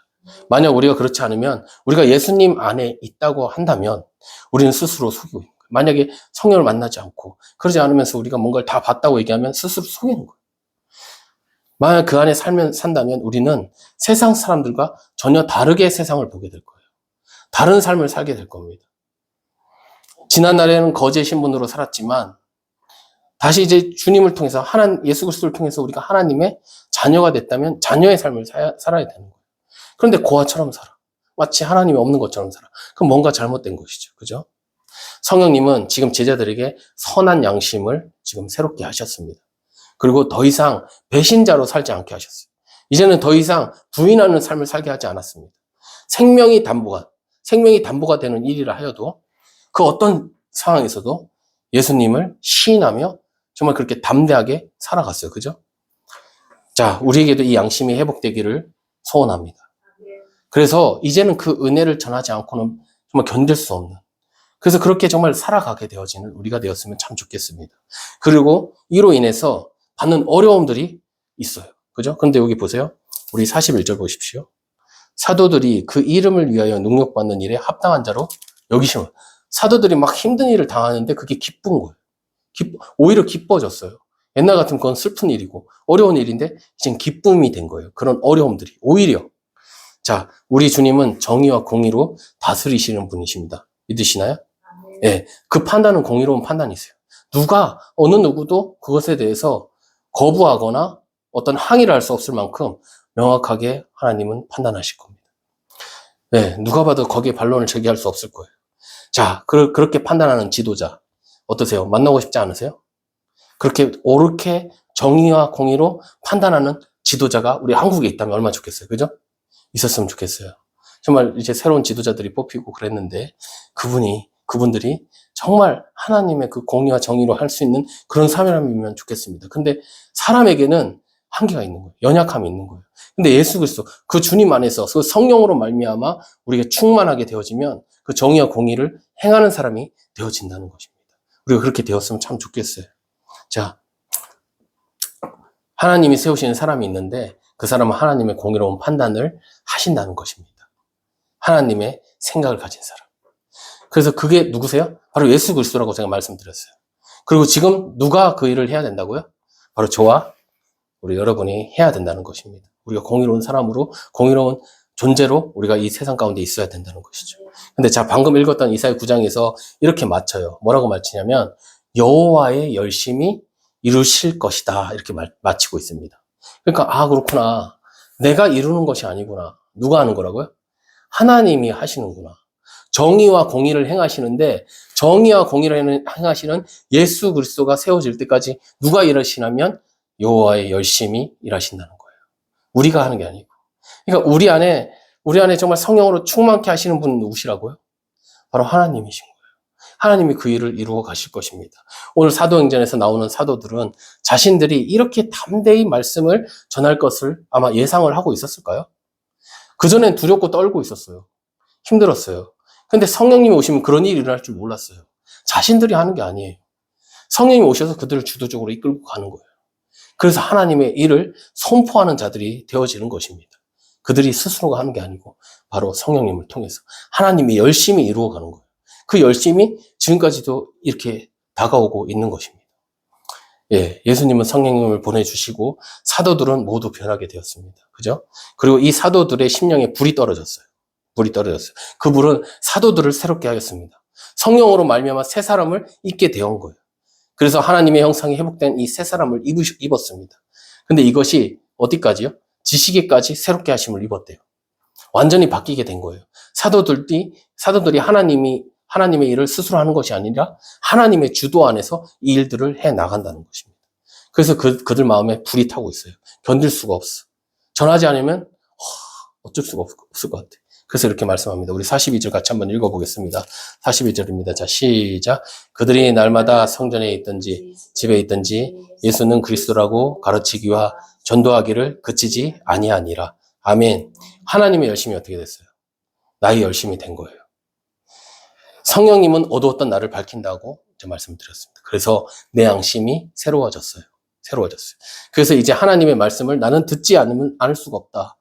만약 우리가 그렇지 않으면 우리가 예수님 안에 있다고 한다면 우리는 스스로 속이고 있는 거예요. 만약에 성령을 만나지 않고 그러지 않으면서 우리가 뭔가를 다 봤다고 얘기하면 스스로 속이는 거예요. 만약 그 안에 산다면 우리는 세상 사람들과 전혀 다르게 세상을 보게 될 거예요. 다른 삶을 살게 될 겁니다. 지난날에는 거지의 신분으로 살았지만 다시 이제 주님을 통해서 예수 그리스도를 통해서 우리가 하나님의 자녀가 됐다면 자녀의 삶을 살아야 되는 거예요. 그런데 고아처럼 살아. 마치 하나님이 없는 것처럼 살아. 그럼 뭔가 잘못된 것이죠. 그죠? 성령님은 지금 제자들에게 선한 양심을 지금 새롭게 하셨습니다. 그리고 더 이상 배신자로 살지 않게 하셨어요. 이제는 더 이상 부인하는 삶을 살게 하지 않았습니다. 생명이 담보가 되는 일이라 하여도 그 어떤 상황에서도 예수님을 시인하며 정말 그렇게 담대하게 살아갔어요. 그죠? 자, 우리에게도 이 양심이 회복되기를 소원합니다. 그래서 이제는 그 은혜를 전하지 않고는 정말 견딜 수 없는. 그래서 그렇게 정말 살아가게 되어지는 우리가 되었으면 참 좋겠습니다. 그리고 이로 인해서 받는 어려움들이 있어요. 그죠? 근데 여기 보세요. 우리 41절 보십시오. 사도들이 그 이름을 위하여 능력받는 일에 합당한 자로 여기시면 사도들이 막 힘든 일을 당하는데 그게 기쁜 거예요. 오히려 기뻐졌어요. 옛날 같으면 그건 슬픈 일이고 어려운 일인데 이젠 기쁨이 된 거예요. 그런 어려움들이 오히려. 자, 우리 주님은 정의와 공의로 다스리시는 분이십니다. 믿으시나요? 예, 그 판단은 공의로운 판단이세요. 어느 누구도 그것에 대해서 거부하거나 어떤 항의를 할 수 없을 만큼 명확하게 하나님은 판단하실 겁니다. 네, 누가 봐도 거기에 반론을 제기할 수 없을 거예요. 자, 그렇게 판단하는 지도자 어떠세요? 만나고 싶지 않으세요? 그렇게 옳게 정의와 공의로 판단하는 지도자가 우리 한국에 있다면 얼마나 좋겠어요. 그죠? 있었으면 좋겠어요. 정말 이제 새로운 지도자들이 뽑히고 그랬는데 그분들이 정말 하나님의 그 공의와 정의로 할 수 있는 그런 사람이면 좋겠습니다. 근데 사람에게는 한계가 있는 거예요. 연약함이 있는 거예요. 근데 예수 그리스도 그 주님 안에서 그 성령으로 말미암아 우리가 충만하게 되어지면 그 정의와 공의를 행하는 사람이 되어진다는 것입니다. 우리가 그렇게 되었으면 참 좋겠어요. 자, 하나님이 세우시는 사람이 있는데 그 사람은 하나님의 공의로운 판단을 하신다는 것입니다. 하나님의 생각을 가진 사람. 그래서 그게 누구세요? 바로 예수 그리스도라고 제가 말씀드렸어요. 그리고 지금 누가 그 일을 해야 된다고요? 바로 저와 우리 여러분이 해야 된다는 것입니다. 우리가 공의로운 사람으로, 공의로운 존재로 우리가 이 세상 가운데 있어야 된다는 것이죠. 근데 자, 방금 읽었던 이사야 9장에서 이렇게 맞춰요. 뭐라고 맞추냐면 여호와의 열심히 이루실 것이다. 이렇게 마치고 있습니다. 그러니까 그렇구나. 내가 이루는 것이 아니구나. 누가 하는 거라고요? 하나님이 하시는구나. 정의와 공의를 행하시는데 정의와 공의를 행하시는 예수 그리스도가 세워질 때까지 누가 일하시냐면 여호와의 열심히 일하신다는 거예요. 우리가 하는 게 아니고. 그러니까 우리 안에 정말 성령으로 충만케 하시는 분은 누구시라고요? 바로 하나님이신 거예요. 하나님이 그 일을 이루어 가실 것입니다. 오늘 사도행전에서 나오는 사도들은 자신들이 이렇게 담대히 말씀을 전할 것을 아마 예상을 하고 있었을까요? 그전엔 두렵고 떨고 있었어요. 힘들었어요. 근데 성령님이 오시면 그런 일이 일어날 줄 몰랐어요. 자신들이 하는 게 아니에요. 성령님이 오셔서 그들을 주도적으로 이끌고 가는 거예요. 그래서 하나님의 일을 선포하는 자들이 되어지는 것입니다. 그들이 스스로가 하는 게 아니고 바로 성령님을 통해서 하나님이 열심히 이루어가는 거예요. 그 열심이 지금까지도 이렇게 다가오고 있는 것입니다. 예수님은 성령님을 보내주시고 사도들은 모두 변하게 되었습니다. 그죠? 그리고 이 사도들의 심령에 불이 떨어졌어요. 불이 떨어졌어요. 그 불은 사도들을 새롭게 하였습니다. 성령으로 말미암아 새 사람을 입게 되온 거예요. 그래서 하나님의 형상이 회복된 이 새 사람을 입었습니다. 근데 이것이 어디까지요? 지식에까지 새롭게 하심을 입었대요. 완전히 바뀌게 된 거예요. 사도들이 하나님의 일을 스스로 하는 것이 아니라 하나님의 주도 안에서 이 일들을 해 나간다는 것입니다. 그래서 그들 마음에 불이 타고 있어요. 견딜 수가 없어. 전하지 않으면 어쩔 수가 없을 것 같아. 그래서 이렇게 말씀합니다. 우리 42절 같이 한번 읽어보겠습니다. 42절입니다. 자, 시작. 그들이 날마다 성전에 있든지 집에 있든지 예수는 그리스도라고 가르치기와 전도하기를 그치지 아니하니라. 아멘. 하나님의 열심이 어떻게 됐어요? 나의 열심이 된 거예요. 성령님은 어두웠던 나를 밝힌다고 제 말씀드렸습니다. 그래서 내 양심이 새로워졌어요. 그래서 이제 하나님의 말씀을 나는 듣지 않을 수가 없다.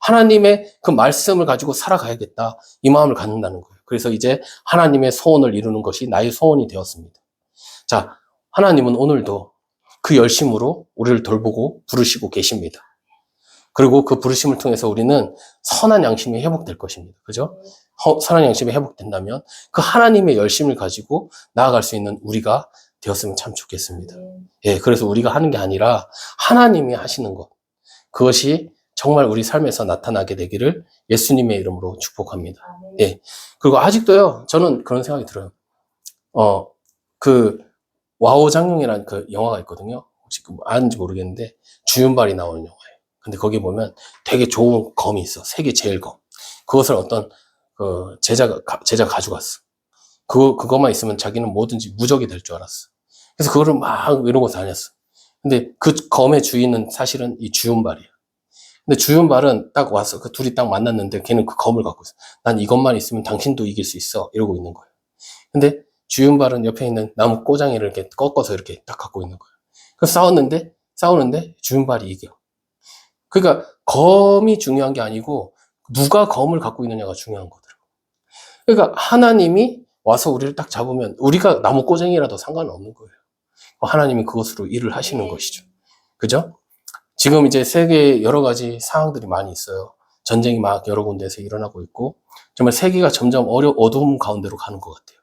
하나님의 그 말씀을 가지고 살아가야겠다. 이 마음을 갖는다는 거예요. 그래서 이제 하나님의 소원을 이루는 것이 나의 소원이 되었습니다. 자, 하나님은 오늘도 그 열심으로 우리를 돌보고 부르시고 계십니다. 그리고 그 부르심을 통해서 우리는 선한 양심이 회복될 것입니다. 그죠? 선한 양심이 회복된다면 그 하나님의 열심을 가지고 나아갈 수 있는 우리가 되었으면 참 좋겠습니다. 그래서 우리가 하는 게 아니라 하나님이 하시는 것. 그것이 정말 우리 삶에서 나타나게 되기를 예수님의 이름으로 축복합니다. 그리고 아직도요, 저는 그런 생각이 들어요. 와우 장룡이라는 그 영화가 있거든요. 혹시 아는지 모르겠는데, 주윤발이 나오는 영화예요. 근데 거기 보면 되게 좋은 검이 있어. 세계 제일 검. 그것을 어떤, 제자가 가져갔어. 그것만 있으면 자기는 뭐든지 무적이 될 줄 알았어. 그래서 그거를 막 이러고 다녔어. 근데 그 검의 주인은 사실은 이 주윤발이야. 근데 주윤발은 딱 와서 그 둘이 딱 만났는데 걔는 그 검을 갖고 있어. 난 이것만 있으면 당신도 이길 수 있어. 이러고 있는 거예요. 근데 주윤발은 옆에 있는 나무 꼬장이를 이렇게 꺾어서 이렇게 딱 갖고 있는 거예요. 그래서 싸우는데 주윤발이 이겨. 그러니까 검이 중요한 게 아니고 누가 검을 갖고 있느냐가 중요한 거더라고요. 그러니까 하나님이 와서 우리를 딱 잡으면 우리가 나무 꼬쟁이라도 상관은 없는 거예요. 하나님이 그것으로 일을 하시는 것이죠. 그죠? 지금 이제 세계에 여러 가지 상황들이 많이 있어요. 전쟁이 막 여러 군데에서 일어나고 있고 정말 세계가 점점 어두움 가운데로 가는 것 같아요.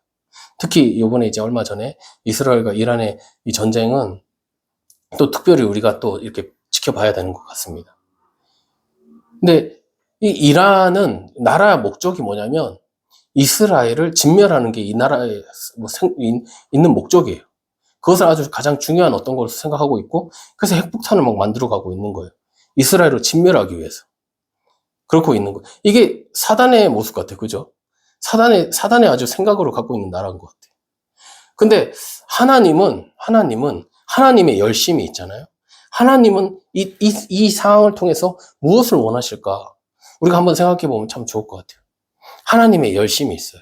특히 이번에 이제 얼마 전에 이스라엘과 이란의 이 전쟁은 또 특별히 우리가 또 이렇게 지켜봐야 되는 것 같습니다. 근데 이 이란은 나라 목적이 뭐냐면 이스라엘을 진멸하는 게 이 나라에 있는 목적이에요. 그것을 아주 가장 중요한 어떤 것으로 생각하고 있고 그래서 핵폭탄을 막 만들어가고 있는 거예요. 이스라엘을 진멸하기 위해서. 그렇고 있는 거예요. 이게 사단의 모습 같아요. 그죠? 사단의 아주 생각으로 갖고 있는 나라인 것 같아요. 근데 하나님은 하나님의 열심이 있잖아요. 하나님은 이 상황을 통해서 무엇을 원하실까? 우리가 한번 생각해 보면 참 좋을 것 같아요. 하나님의 열심이 있어요.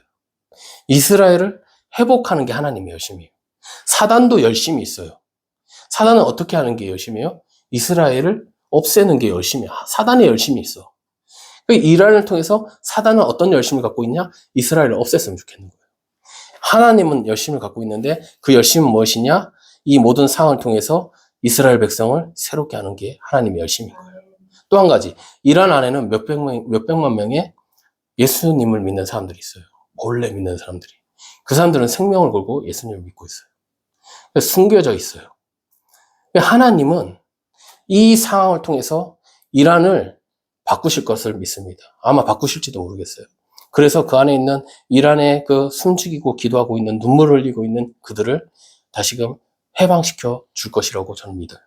이스라엘을 회복하는 게 하나님의 열심이에요. 사단도 열심히 있어요. 사단은 어떻게 하는 게 열심이에요? 이스라엘을 없애는 게 열심이야. 사단의 열심이 있어. 이란을 통해서 사단은 어떤 열심을 갖고 있냐? 이스라엘을 없앴으면 좋겠는 거예요. 하나님은 열심을 갖고 있는데 그 열심은 무엇이냐? 이 모든 상황을 통해서 이스라엘 백성을 새롭게 하는 게 하나님의 열심인 거예요. 또 한 가지, 이란 안에는 몇백만 명의 예수님을 믿는 사람들이 있어요. 몰래 믿는 사람들이. 그 사람들은 생명을 걸고 예수님을 믿고 있어요. 숨겨져 있어요. 하나님은 이 상황을 통해서 이란을 바꾸실 것을 믿습니다. 아마 바꾸실지도 모르겠어요. 그래서 그 안에 있는 이란의 그 숨죽이고 기도하고 있는 눈물을 흘리고 있는 그들을 다시금 해방시켜 줄 것이라고 저는 믿어요.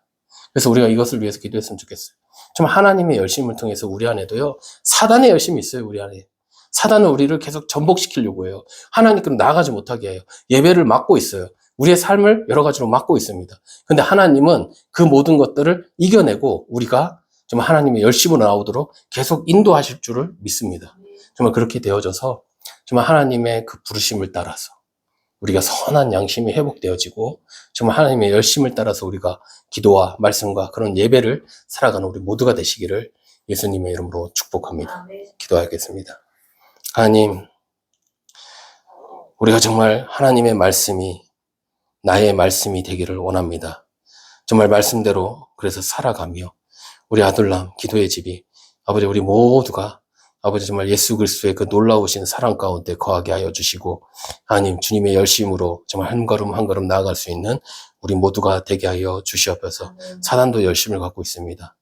그래서 우리가 이것을 위해서 기도했으면 좋겠어요. 좀 하나님의 열심을 통해서 우리 안에도요, 사단의 열심이 있어요, 우리 안에. 사단은 우리를 계속 전복시키려고 해요. 하나님께로 나아가지 못하게 해요. 예배를 막고 있어요. 우리의 삶을 여러 가지로 막고 있습니다. 근데 하나님은 그 모든 것들을 이겨내고 우리가 좀 하나님의 열심으로 나오도록 계속 인도하실 줄을 믿습니다. 정말 그렇게 되어져서 정말 하나님의 그 부르심을 따라서 우리가 선한 양심이 회복되어지고 정말 하나님의 열심을 따라서 우리가 기도와 말씀과 그런 예배를 살아가는 우리 모두가 되시기를 예수님의 이름으로 축복합니다. 기도하겠습니다. 하나님, 우리가 정말 하나님의 말씀이 나의 말씀이 되기를 원합니다. 정말 말씀대로 그래서 살아가며 우리 아들람 기도의 집이 아버지 우리 모두가 아버지 정말 예수 그리스도의 그 놀라우신 사랑 가운데 거하게 하여 주시고 하나님 주님의 열심으로 정말 한 걸음 한 걸음 나아갈 수 있는 우리 모두가 되게 하여 주시옵소서. 사단도 열심을 갖고 있습니다.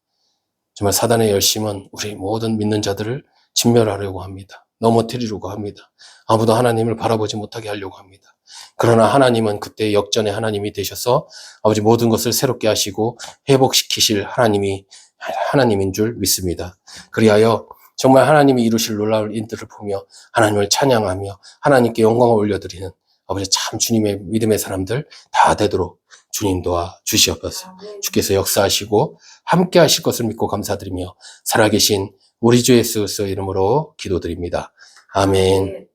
정말 사단의 열심은 우리 모든 믿는 자들을 진멸하려고 합니다. 넘어뜨리려고 합니다. 아무도 하나님을 바라보지 못하게 하려고 합니다. 그러나 하나님은 그때 역전의 하나님이 되셔서 아버지 모든 것을 새롭게 하시고 회복시키실 하나님인 줄 믿습니다. 그리하여 정말 하나님이 이루실 놀라운 일들을 보며 하나님을 찬양하며 하나님께 영광을 올려드리는 아버지 참 주님의 믿음의 사람들 다 되도록 주님 도와 주시옵소서. 주께서 역사하시고 함께 하실 것을 믿고 감사드리며 살아계신 우리 주 예수 그리스도의 이름으로 기도드립니다. 아멘.